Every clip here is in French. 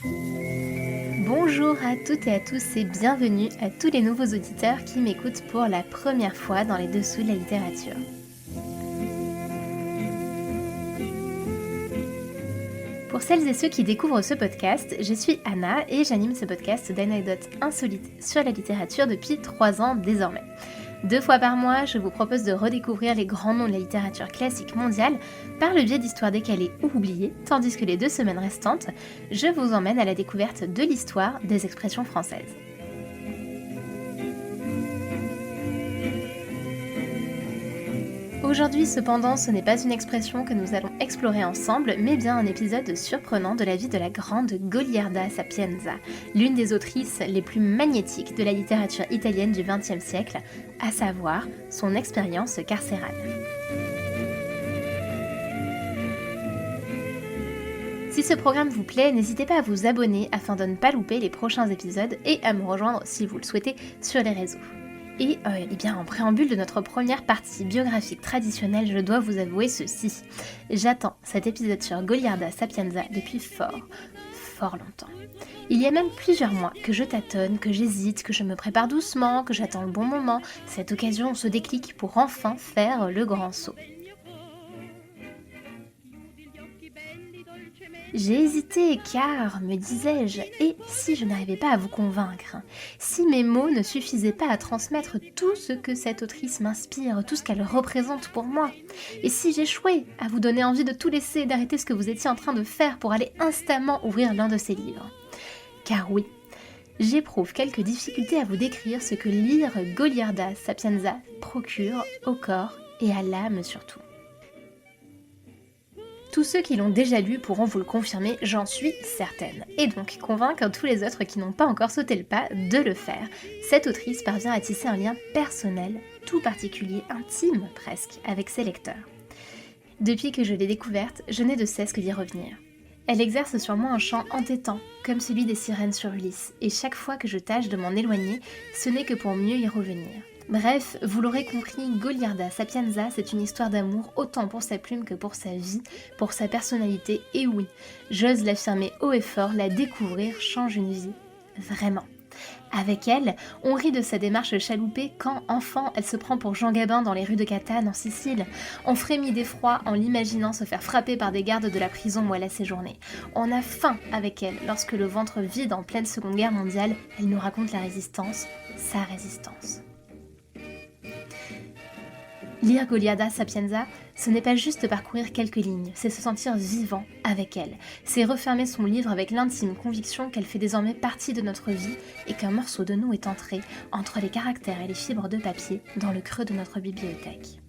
Bonjour à toutes et à tous et bienvenue à tous les nouveaux auditeurs qui m'écoutent pour la première fois dans les dessous de la littérature. Pour celles et ceux qui découvrent ce podcast, je suis Anna et j'anime ce podcast d'anecdotes insolites sur la littérature depuis 3 ans désormais. 2 fois par mois, je vous propose de redécouvrir les grands noms de la littérature classique mondiale par le biais d'histoires décalées ou oubliées, tandis que les 2 semaines restantes, je vous emmène à la découverte de l'histoire des expressions françaises. Aujourd'hui cependant, ce n'est pas une expression que nous allons explorer ensemble, mais bien un épisode surprenant de la vie de la grande Goliarda Sapienza, l'une des autrices les plus magnétiques de la littérature italienne du XXe siècle, à savoir son expérience carcérale. Si ce programme vous plaît, n'hésitez pas à vous abonner afin de ne pas louper les prochains épisodes et à me rejoindre si vous le souhaitez sur les réseaux. Et bien, en préambule de notre première partie biographique traditionnelle, je dois vous avouer ceci. J'attends cet épisode sur Goliarda Sapienza depuis fort longtemps. Il y a même plusieurs mois que je tâtonne, que j'hésite, que je me prépare doucement, que j'attends le bon moment, cette occasion, ce déclic pour enfin faire le grand saut. J'ai hésité car, me disais-je, et si je n'arrivais pas à vous convaincre, si mes mots ne suffisaient pas à transmettre tout ce que cette autrice m'inspire, tout ce qu'elle représente pour moi, et si j'échouais à vous donner envie de tout laisser et d'arrêter ce que vous étiez en train de faire pour aller instamment ouvrir l'un de ses livres. Car oui, j'éprouve quelques difficultés à vous décrire ce que lire Goliarda Sapienza procure au corps et à l'âme surtout. Tous ceux qui l'ont déjà lu pourront vous le confirmer, j'en suis certaine. Et donc convaincre tous les autres qui n'ont pas encore sauté le pas de le faire. Cette autrice parvient à tisser un lien personnel, tout particulier, intime presque, avec ses lecteurs. Depuis que je l'ai découverte, je n'ai de cesse que d'y revenir. Elle exerce sur moi un chant entêtant, comme celui des sirènes sur Ulysse, et chaque fois que je tâche de m'en éloigner, ce n'est que pour mieux y revenir. Bref, vous l'aurez compris, Goliarda Sapienza, c'est une histoire d'amour autant pour sa plume que pour sa vie, pour sa personnalité, et oui, j'ose l'affirmer haut et fort, la découvrir change une vie. Vraiment. Avec elle, on rit de sa démarche chaloupée quand, enfant, elle se prend pour Jean Gabin dans les rues de Catane, en Sicile. On frémit d'effroi en l'imaginant se faire frapper par des gardes de la prison où elle a séjourné. On a faim avec elle lorsque le ventre vide en pleine Seconde Guerre mondiale, elle nous raconte la résistance, sa résistance. Lire Goliarda Sapienza, ce n'est pas juste parcourir quelques lignes, c'est se sentir vivant avec elle. C'est refermer son livre avec l'intime conviction qu'elle fait désormais partie de notre vie et qu'un morceau de nous est entré, entre les caractères et les fibres de papier, dans le creux de notre bibliothèque.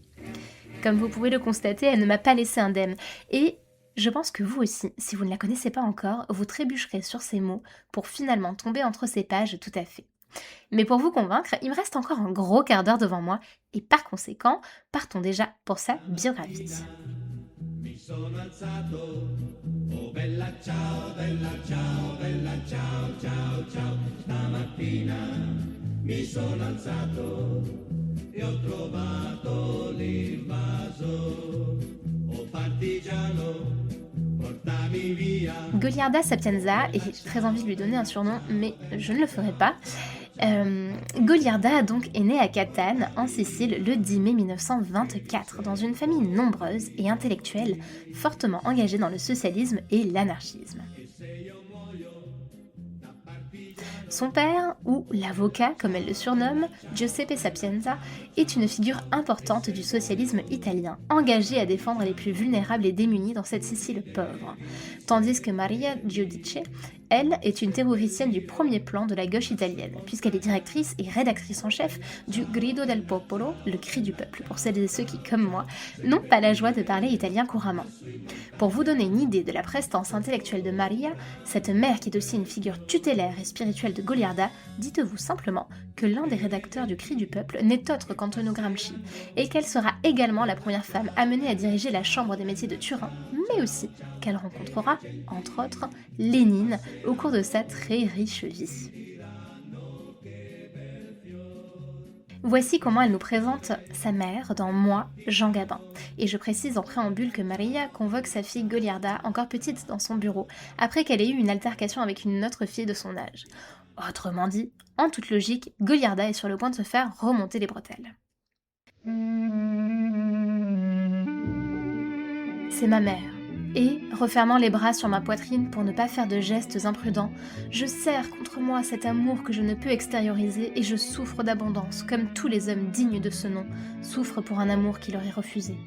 Comme vous pouvez le constater, elle ne m'a pas laissé indemne. Et je pense que vous aussi, si vous ne la connaissez pas encore, vous trébucherez sur ces mots pour finalement tomber entre ces pages tout à fait. Mais pour vous convaincre, il me reste encore un gros quart d'heure devant moi et par conséquent, partons déjà pour sa biographie. Mi sono alzato, oh bella ciao, ciao, ciao. Stamattina mi sono alzato e ho trovato l'invaso, oh partigiano. Goliarda Sapienza, et j'ai très envie de lui donner un surnom, mais je ne le ferai pas. Goliarda donc est née à Catane, en Sicile, le 10 mai 1924, dans une famille nombreuse et intellectuelle, fortement engagée dans le socialisme et l'anarchisme. Son père, ou l'avocat comme elle le surnomme, Giuseppe Sapienza, est une figure importante du socialisme italien, engagé à défendre les plus vulnérables et démunis dans cette Sicile pauvre. Tandis que Maria Giudice, elle, est une théoricienne du premier plan de la gauche italienne, puisqu'elle est directrice et rédactrice en chef du Grido del Popolo, le cri du peuple, pour celles et ceux qui, comme moi, n'ont pas la joie de parler italien couramment. Pour vous donner une idée de la prestance intellectuelle de Maria, cette mère qui est aussi une figure tutélaire et spirituelle de Goliarda, dites-vous simplement que l'un des rédacteurs du Cri du Peuple n'est autre qu'Antonio Gramsci, et qu'elle sera également la première femme amenée à diriger la Chambre des métiers de Turin, mais aussi qu'elle rencontrera, entre autres, Lénine au cours de sa très riche vie. Voici comment elle nous présente sa mère dans Moi, Jean Gabin. Et je précise en préambule que Maria convoque sa fille Goliarda, encore petite, dans son bureau, après qu'elle ait eu une altercation avec une autre fille de son âge. Autrement dit, en toute logique, Goliarda est sur le point de se faire remonter les bretelles. C'est ma mère. Et, refermant les bras sur ma poitrine pour ne pas faire de gestes imprudents, je serre contre moi cet amour que je ne peux extérioriser et je souffre d'abondance, comme tous les hommes dignes de ce nom souffrent pour un amour qui leur est refusé,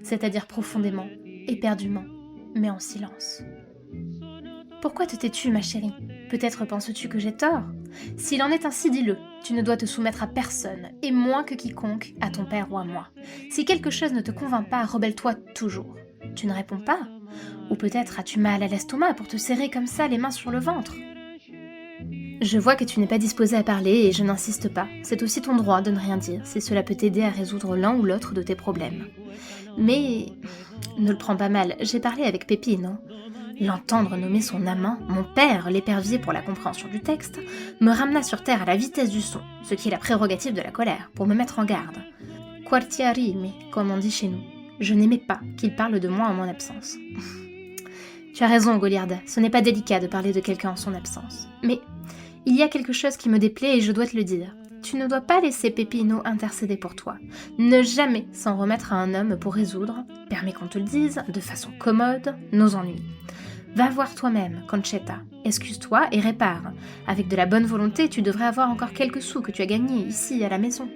c'est-à-dire profondément, éperdument, mais en silence. Pourquoi te tais-tu, ma chérie? Peut-être penses-tu que j'ai tort? S'il en est ainsi, dis-le. Tu ne dois te soumettre à personne, et moins que quiconque, à ton père ou à moi. Si quelque chose ne te convainc pas, rebelle-toi toujours. Tu ne réponds pas? Ou peut-être as-tu mal à l'estomac pour te serrer comme ça les mains sur le ventre? Je vois que tu n'es pas disposé à parler et je n'insiste pas. C'est aussi ton droit de ne rien dire, si cela peut t'aider à résoudre l'un ou l'autre de tes problèmes. Mais ne le prends pas mal, j'ai parlé avec Pépine, non? L'entendre nommer son amant, mon père, l'épervier pour la compréhension du texte, me ramena sur terre à la vitesse du son, ce qui est la prérogative de la colère, pour me mettre en garde. Quartiarimi, comme on dit chez nous. Je n'aimais pas qu'il parle de moi en mon absence. Tu as raison, Goliarda, ce n'est pas délicat de parler de quelqu'un en son absence. Mais il y a quelque chose qui me déplaît et je dois te le dire. Tu ne dois pas laisser Pépino intercéder pour toi. Ne jamais s'en remettre à un homme pour résoudre, permets qu'on te le dise, de façon commode, nos ennuis. Va voir toi-même, Concetta. Excuse-toi et répare. Avec de la bonne volonté, tu devrais avoir encore quelques sous que tu as gagnés ici, à la maison.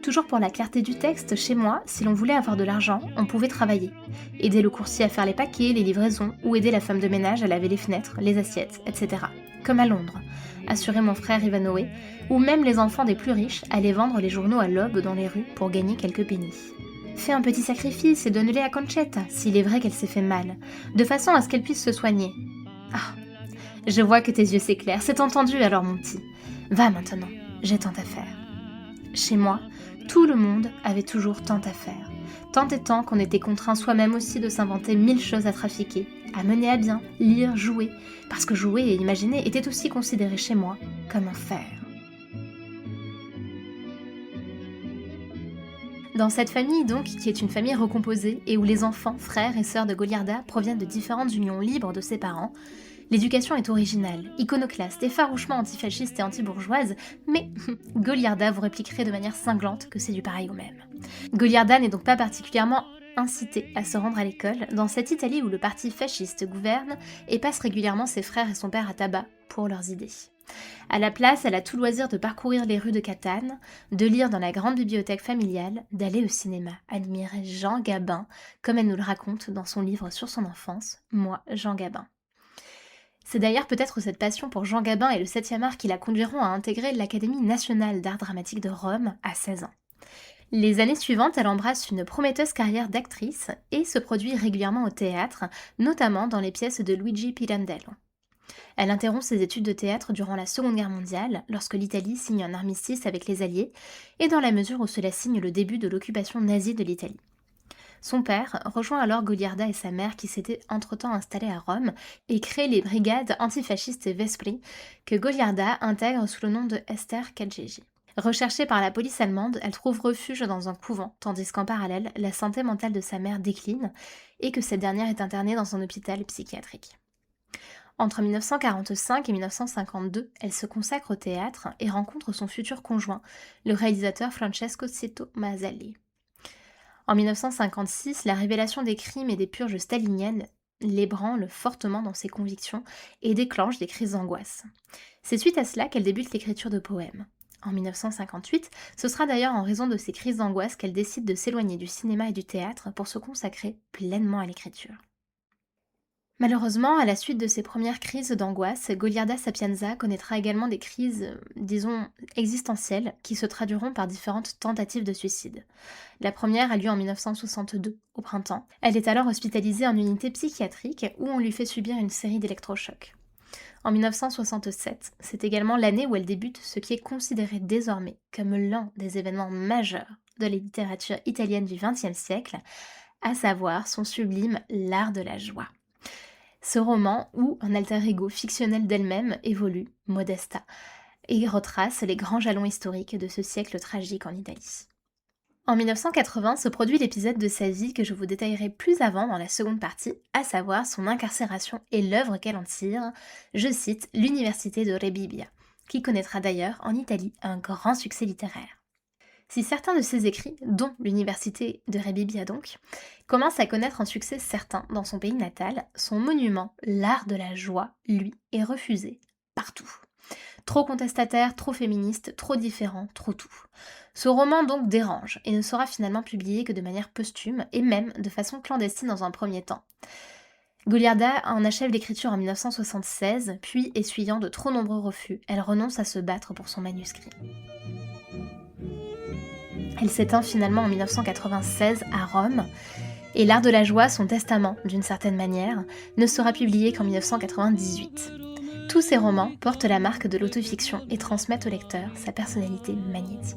Toujours pour la clarté du texte, chez moi, si l'on voulait avoir de l'argent, on pouvait travailler. Aider le coursier à faire les paquets, les livraisons, ou aider la femme de ménage à laver les fenêtres, les assiettes, etc. Comme à Londres. Assurer mon frère Ivanoé, ou même les enfants des plus riches allaient vendre les journaux à l'aube dans les rues pour gagner quelques pennies. Fais un petit sacrifice et donne-les à Concetta, s'il est vrai qu'elle s'est fait mal, de façon à ce qu'elle puisse se soigner. Ah, je vois que tes yeux s'éclairent, c'est entendu alors mon petit. Va maintenant, j'ai tant à faire. Chez moi, tout le monde avait toujours tant à faire. Tant et tant qu'on était contraint soi-même aussi de s'inventer 1000 choses à trafiquer, à mener à bien, lire, jouer, parce que jouer et imaginer était aussi considéré chez moi comme un faire. Dans cette famille donc, qui est une famille recomposée et où les enfants, frères et sœurs de Goliarda proviennent de différentes unions libres de ses parents, l'éducation est originale, iconoclaste et farouchement antifasciste et anti-bourgeoise, mais Goliarda vous répliquerait de manière cinglante que c'est du pareil au même. Goliarda n'est donc pas particulièrement incitée à se rendre à l'école dans cette Italie où le parti fasciste gouverne et passe régulièrement ses frères et son père à tabac pour leurs idées. À la place, elle a tout loisir de parcourir les rues de Catane, de lire dans la grande bibliothèque familiale, d'aller au cinéma, admirer Jean Gabin, comme elle nous le raconte dans son livre sur son enfance, Moi, Jean Gabin. C'est d'ailleurs peut-être cette passion pour Jean Gabin et le 7e art qui la conduiront à intégrer l'Académie nationale d'art dramatique de Rome à 16 ans. Les années suivantes, elle embrasse une prometteuse carrière d'actrice et se produit régulièrement au théâtre, notamment dans les pièces de Luigi Pirandello. Elle interrompt ses études de théâtre durant la Seconde Guerre mondiale, lorsque l'Italie signe un armistice avec les Alliés, et dans la mesure où cela signe le début de l'occupation nazie de l'Italie. Son père rejoint alors Goliarda et sa mère qui s'étaient entre-temps installés à Rome et crée les brigades antifascistes Vespri que Goliarda intègre sous le nom de Esther Calgegi. Recherchée par la police allemande, elle trouve refuge dans un couvent, tandis qu'en parallèle, la santé mentale de sa mère décline et que cette dernière est internée dans un hôpital psychiatrique. Entre 1945 et 1952, elle se consacre au théâtre et rencontre son futur conjoint, le réalisateur Francesco Zito Maselli. En 1956, la révélation des crimes et des purges staliniennes l'ébranle fortement dans ses convictions et déclenche des crises d'angoisse. C'est suite à cela qu'elle débute l'écriture de poèmes. En 1958, ce sera d'ailleurs en raison de ces crises d'angoisse qu'elle décide de s'éloigner du cinéma et du théâtre pour se consacrer pleinement à l'écriture. Malheureusement, à la suite de ses premières crises d'angoisse, Goliarda Sapienza connaîtra également des crises, disons, existentielles, qui se traduiront par différentes tentatives de suicide. La première a lieu en 1962, au printemps. Elle est alors hospitalisée en unité psychiatrique où on lui fait subir une série d'électrochocs. En 1967, c'est également l'année où elle débute ce qui est considéré désormais comme l'un des événements majeurs de la littérature italienne du XXe siècle, à savoir son sublime L'art de la joie. Ce roman, où un alter ego fictionnel d'elle-même évolue, Modesta, et retrace les grands jalons historiques de ce siècle tragique en Italie. En 1980 se produit l'épisode de sa vie que je vous détaillerai plus avant dans la seconde partie, à savoir son incarcération et l'œuvre qu'elle en tire, je cite l'Université de Rebibbia, qui connaîtra d'ailleurs en Italie un grand succès littéraire. Si certains de ses écrits, dont l'Université de Rebibbia donc, commencent à connaître un succès certain dans son pays natal, son monument, l'Art de la joie, lui, est refusé partout. Trop contestataire, trop féministe, trop différent, trop tout. Ce roman donc dérange et ne sera finalement publié que de manière posthume et même de façon clandestine dans un premier temps. Goliarda en achève l'écriture en 1976, puis, essuyant de trop nombreux refus, elle renonce à se battre pour son manuscrit. Elle s'éteint finalement en 1996 à Rome, et L'Art de la joie, son testament d'une certaine manière, ne sera publié qu'en 1998. Tous ces romans portent la marque de l'autofiction et transmettent au lecteur sa personnalité magnétique.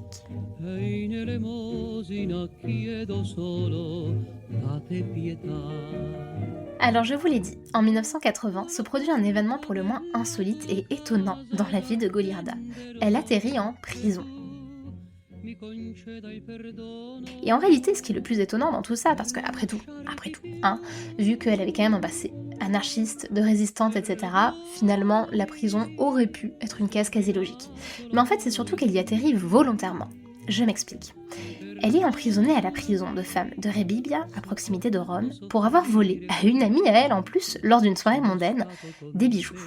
Alors je vous l'ai dit, en 1980 se produit un événement pour le moins insolite et étonnant dans la vie de Goliarda. Elle atterrit en prison. Et en réalité, ce qui est le plus étonnant dans tout ça, parce que après tout, vu qu'elle avait quand même un passé anarchiste, de résistante, etc., finalement, la prison aurait pu être une case quasi logique. Mais en fait, c'est surtout qu'elle y atterrit volontairement. Je m'explique. Elle est emprisonnée à la prison de femmes de Rebibbia, à proximité de Rome, pour avoir volé à une amie à elle en plus, lors d'une soirée mondaine, des bijoux.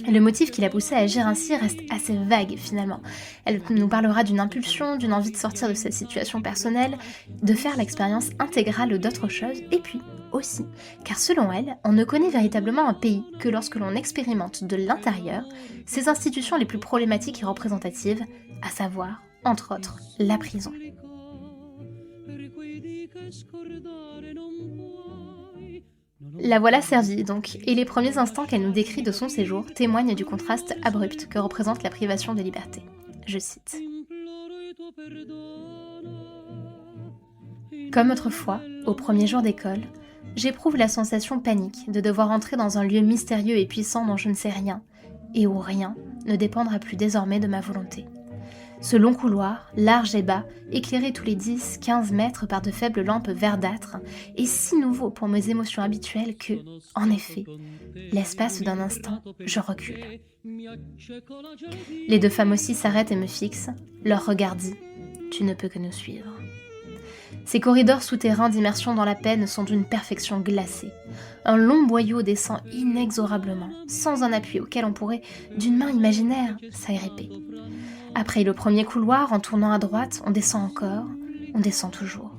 Le motif qui l'a poussée à agir ainsi reste assez vague finalement. Elle nous parlera d'une impulsion, d'une envie de sortir de cette situation personnelle, de faire l'expérience intégrale d'autres choses, et puis aussi, car selon elle, on ne connaît véritablement un pays que lorsque l'on expérimente de l'intérieur ses institutions les plus problématiques et représentatives, à savoir, entre autres, la prison. La voilà servie donc, et les premiers instants qu'elle nous décrit de son séjour témoignent du contraste abrupt que représente la privation de liberté. Je cite. Comme autrefois, au premier jour d'école, j'éprouve la sensation panique de devoir entrer dans un lieu mystérieux et puissant dont je ne sais rien, et où rien ne dépendra plus désormais de ma volonté. Ce long couloir, large et bas, éclairé tous les 10-15 mètres par de faibles lampes verdâtres, est si nouveau pour mes émotions habituelles que, en effet, l'espace d'un instant, je recule. Les deux femmes aussi s'arrêtent et me fixent, leur regard dit « Tu ne peux que nous suivre ». Ces corridors souterrains d'immersion dans la peine sont d'une perfection glacée. Un long boyau descend inexorablement, sans un appui auquel on pourrait, d'une main imaginaire, s'agripper. Après le premier couloir, en tournant à droite, on descend encore, on descend toujours.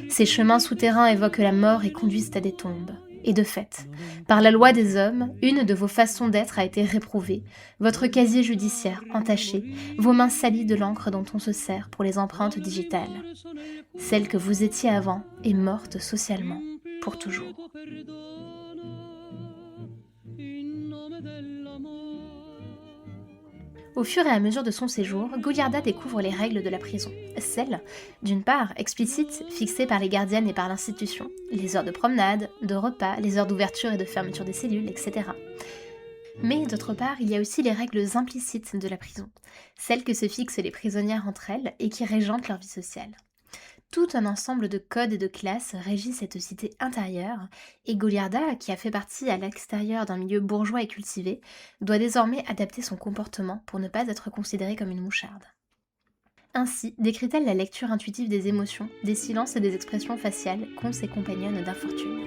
Ces chemins souterrains évoquent la mort et conduisent à des tombes. Et de fait, par la loi des hommes, une de vos façons d'être a été réprouvée, votre casier judiciaire entaché, vos mains salies de l'encre dont on se sert pour les empreintes digitales. Celle que vous étiez avant est morte socialement, pour toujours. Au fur et à mesure de son séjour, Goliarda découvre les règles de la prison. Celles, d'une part, explicites, fixées par les gardiennes et par l'institution, les heures de promenade, de repas, les heures d'ouverture et de fermeture des cellules, etc. Mais d'autre part, il y a aussi les règles implicites de la prison, celles que se fixent les prisonnières entre elles et qui régentent leur vie sociale. Tout un ensemble de codes et de classes régit cette cité intérieure, et Goliarda, qui a fait partie à l'extérieur d'un milieu bourgeois et cultivé, doit désormais adapter son comportement pour ne pas être considérée comme une moucharde. Ainsi décrit-elle la lecture intuitive des émotions, des silences et des expressions faciales qu'ont ses compagnonnes d'infortune.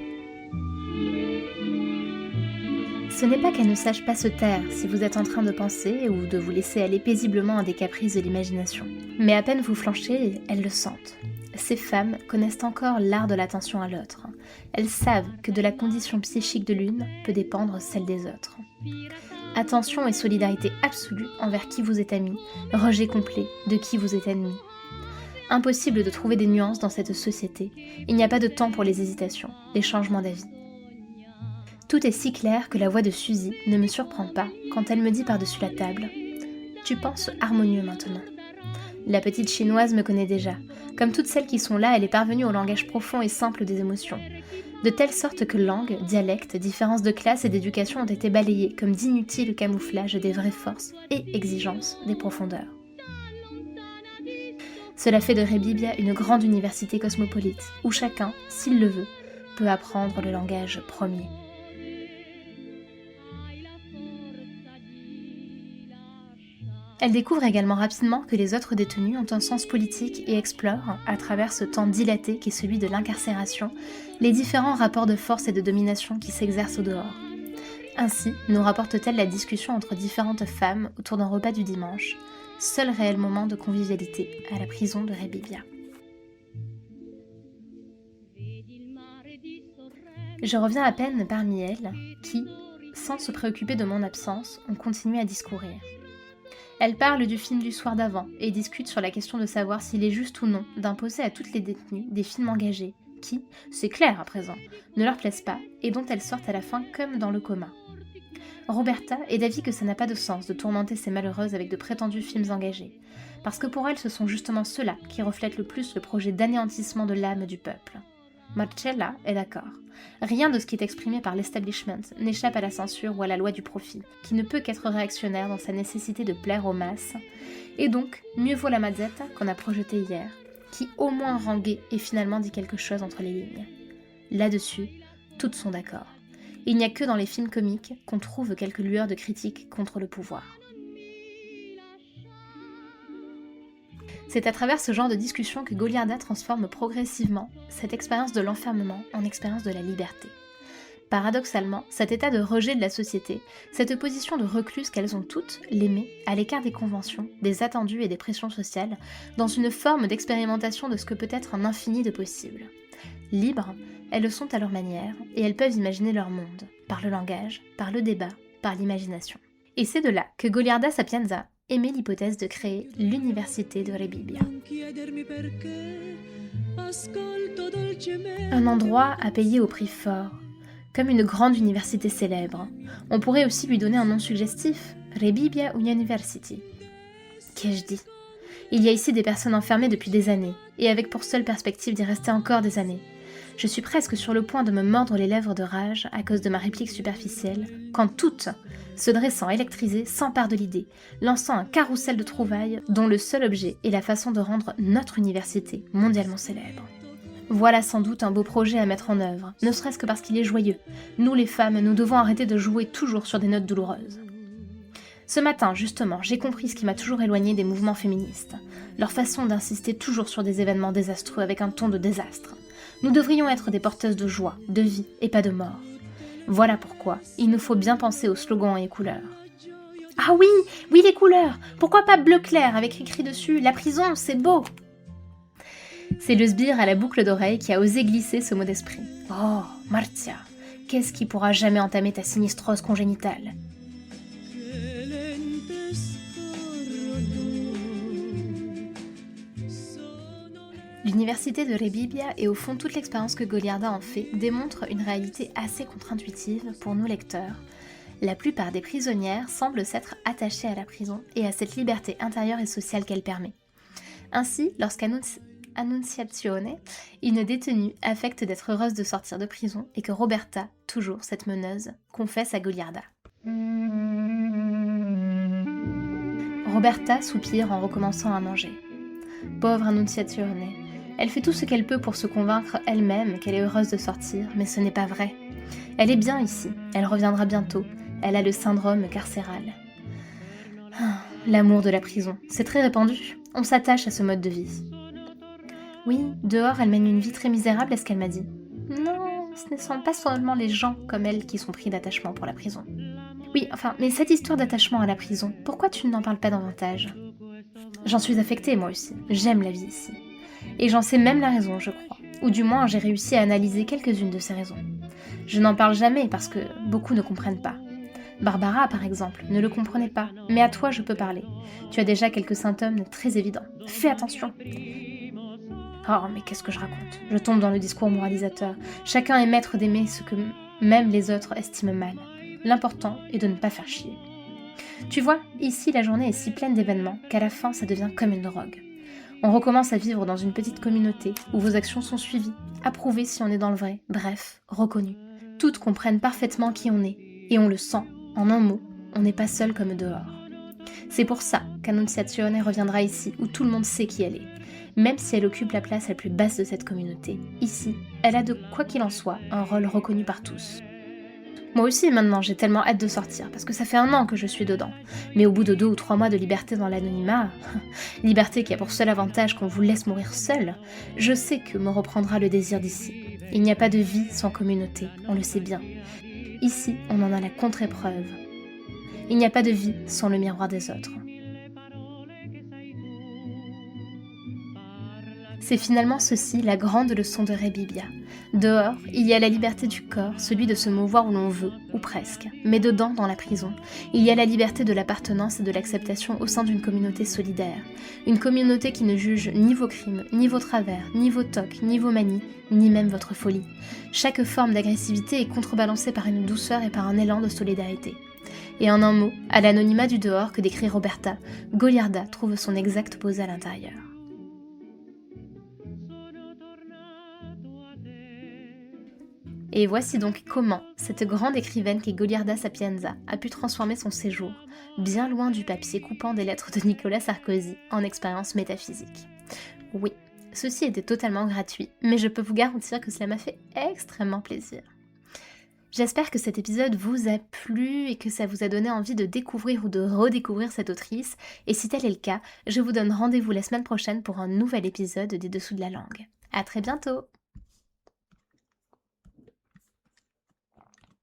Ce n'est pas qu'elle ne sache pas se taire si vous êtes en train de penser ou de vous laisser aller paisiblement à des caprices de l'imagination. Mais à peine vous flanchez, elles le sentent. Ces femmes connaissent encore l'art de l'attention à l'autre. Elles savent que de la condition psychique de l'une peut dépendre celle des autres. Attention et solidarité absolue envers qui vous êtes ami, rejet complet de qui vous êtes ennemi. Impossible de trouver des nuances dans cette société. Il n'y a pas de temps pour les hésitations, les changements d'avis. Tout est si clair que la voix de Suzy ne me surprend pas quand elle me dit par-dessus la table « Tu penses harmonieux maintenant ». La petite chinoise me connaît déjà. Comme toutes celles qui sont là, elle est parvenue au langage profond et simple des émotions. de telle sorte que langue, dialecte, différences de classe et d'éducation ont été balayées comme d'inutiles camouflages des vraies forces et exigences des profondeurs. Cela fait de Rebibbia une grande université cosmopolite, où chacun, s'il le veut, peut apprendre le langage premier. Elle découvre également rapidement que les autres détenus ont un sens politique et explore, à travers ce temps dilaté qu'est celui de l'incarcération, les différents rapports de force et de domination qui s'exercent au dehors. Ainsi, nous rapporte-t-elle la discussion entre différentes femmes autour d'un repas du dimanche, seul réel moment de convivialité à la prison de Rebibbia. Je reviens à peine parmi elles, qui, sans se préoccuper de mon absence, ont continué à discourir. Elle parle du film du soir d'avant et discute sur la question de savoir s'il est juste ou non d'imposer à toutes les détenues des films engagés qui, c'est clair à présent, ne leur plaisent pas et dont elles sortent à la fin comme dans le coma. Roberta est d'avis que ça n'a pas de sens de tourmenter ces malheureuses avec de prétendus films engagés, parce que pour elle ce sont justement ceux-là qui reflètent le plus le projet d'anéantissement de l'âme du peuple. Marcella est d'accord. Rien de ce qui est exprimé par l'establishment n'échappe à la censure ou à la loi du profit, qui ne peut qu'être réactionnaire dans sa nécessité de plaire aux masses, et donc mieux vaut la Mazzetta qu'on a projetée hier, qui au moins rend gai et finalement dit quelque chose entre les lignes. Là-dessus, toutes sont d'accord. Il n'y a que dans les films comiques qu'on trouve quelques lueurs de critique contre le pouvoir. C'est à travers ce genre de discussion que Goliarda transforme progressivement cette expérience de l'enfermement en expérience de la liberté. Paradoxalement, cet état de rejet de la société, cette position de recluse qu'elles ont toutes, les met à l'écart des conventions, des attendus et des pressions sociales, dans une forme d'expérimentation de ce que peut être un infini de possibles. Libres, elles le sont à leur manière, et elles peuvent imaginer leur monde, par le langage, par le débat, par l'imagination. Et c'est de là que Goliarda Sapienza émet l'hypothèse de créer l'université de Rebibbia. Un endroit à payer au prix fort, comme une grande université célèbre. On pourrait aussi lui donner un nom suggestif, Rebibbia University. Qu'ai-je dit ? Il y a ici des personnes enfermées depuis des années, et avec pour seule perspective d'y rester encore des années. Je suis presque sur le point de me mordre les lèvres de rage à cause de ma réplique superficielle, quand toutes, se dressant électrisées, s'emparent de l'idée, lançant un carrousel de trouvailles dont le seul objet est la façon de rendre notre université mondialement célèbre. Voilà sans doute un beau projet à mettre en œuvre, ne serait-ce que parce qu'il est joyeux. Nous les femmes, nous devons arrêter de jouer toujours sur des notes douloureuses. Ce matin, justement, j'ai compris ce qui m'a toujours éloignée des mouvements féministes, leur façon d'insister toujours sur des événements désastreux avec un ton de désastre. Nous devrions être des porteuses de joie, de vie et pas de mort. Voilà pourquoi il nous faut bien penser aux slogans et aux couleurs. Ah oui, oui les couleurs. Pourquoi pas bleu clair avec écrit dessus « La prison, c'est beau ». C'est le sbire à la boucle d'oreille qui a osé glisser ce mot d'esprit. Oh, Marzia, qu'est-ce qui pourra jamais entamer ta sinistrose congénitale ? L'université de Rebibbia et au fond toute l'expérience que Goliarda en fait démontre une réalité assez contre-intuitive pour nous lecteurs. La plupart des prisonnières semblent s'être attachées à la prison et à cette liberté intérieure et sociale qu'elle permet. Ainsi, lorsqu'Annunziazione, une détenue, affecte d'être heureuse de sortir de prison et que Roberta, toujours cette meneuse, confesse à Goliarda. Roberta soupire en recommençant à manger. Pauvre Annunziazione, elle fait tout ce qu'elle peut pour se convaincre elle-même qu'elle est heureuse de sortir, mais ce n'est pas vrai. Elle est bien ici, elle reviendra bientôt, elle a le syndrome carcéral. L'amour de la prison, c'est très répandu, on s'attache à ce mode de vie. Oui, dehors elle mène une vie très misérable, est-ce qu'elle m'a dit. Non, ce ne sont pas seulement les gens comme elle qui sont pris d'attachement pour la prison. Oui, enfin, mais cette histoire d'attachement à la prison, pourquoi tu n'en parles pas davantage ? J'en suis affectée moi aussi, j'aime la vie ici. Et j'en sais même la raison, je crois. Ou du moins, j'ai réussi à analyser quelques-unes de ces raisons. Je n'en parle jamais parce que beaucoup ne comprennent pas. Barbara, par exemple, ne le comprenait pas, mais à toi je peux parler. Tu as déjà quelques symptômes très évidents. Fais attention. Oh, mais qu'est-ce que je raconte ? Je tombe dans le discours moralisateur. Chacun est maître d'aimer ce que même les autres estiment mal. L'important est de ne pas faire chier. Tu vois, ici la journée est si pleine d'événements qu'à la fin ça devient comme une drogue. On recommence à vivre dans une petite communauté où vos actions sont suivies, approuvées si on est dans le vrai, bref, reconnues. Toutes comprennent parfaitement qui on est, et on le sent. En un mot, on n'est pas seul comme dehors. C'est pour ça qu'Annunziazione reviendra ici où tout le monde sait qui elle est. Même si elle occupe la place la plus basse de cette communauté, ici, elle a de quoi qu'il en soit un rôle reconnu par tous. Moi aussi maintenant j'ai tellement hâte de sortir, parce que ça fait 1 an que je suis dedans. Mais au bout de 2 ou 3 mois de liberté dans l'anonymat, liberté qui a pour seul avantage qu'on vous laisse mourir seul, je sais que me reprendra le désir d'ici. Il n'y a pas de vie sans communauté, on le sait bien. Ici, on en a la contre-épreuve. Il n'y a pas de vie sans le miroir des autres. C'est finalement ceci la grande leçon de Rebibia. Dehors, il y a la liberté du corps, celui de se mouvoir où l'on veut, ou presque. Mais dedans, dans la prison, il y a la liberté de l'appartenance et de l'acceptation au sein d'une communauté solidaire. Une communauté qui ne juge ni vos crimes, ni vos travers, ni vos tocs, ni vos manies, ni même votre folie. Chaque forme d'agressivité est contrebalancée par une douceur et par un élan de solidarité. Et en un mot, à l'anonymat du dehors que décrit Roberta, Goliarda trouve son exact posé à l'intérieur. Et voici donc comment cette grande écrivaine qu'est Goliarda Sapienza a pu transformer son séjour, bien loin du papier coupant des lettres de Nicolas Sarkozy, en expérience métaphysique. Oui, ceci était totalement gratuit, mais je peux vous garantir que cela m'a fait extrêmement plaisir. J'espère que cet épisode vous a plu et que ça vous a donné envie de découvrir ou de redécouvrir cette autrice, et si tel est le cas, je vous donne rendez-vous la semaine prochaine pour un nouvel épisode des Dessous de la langue. À très bientôt!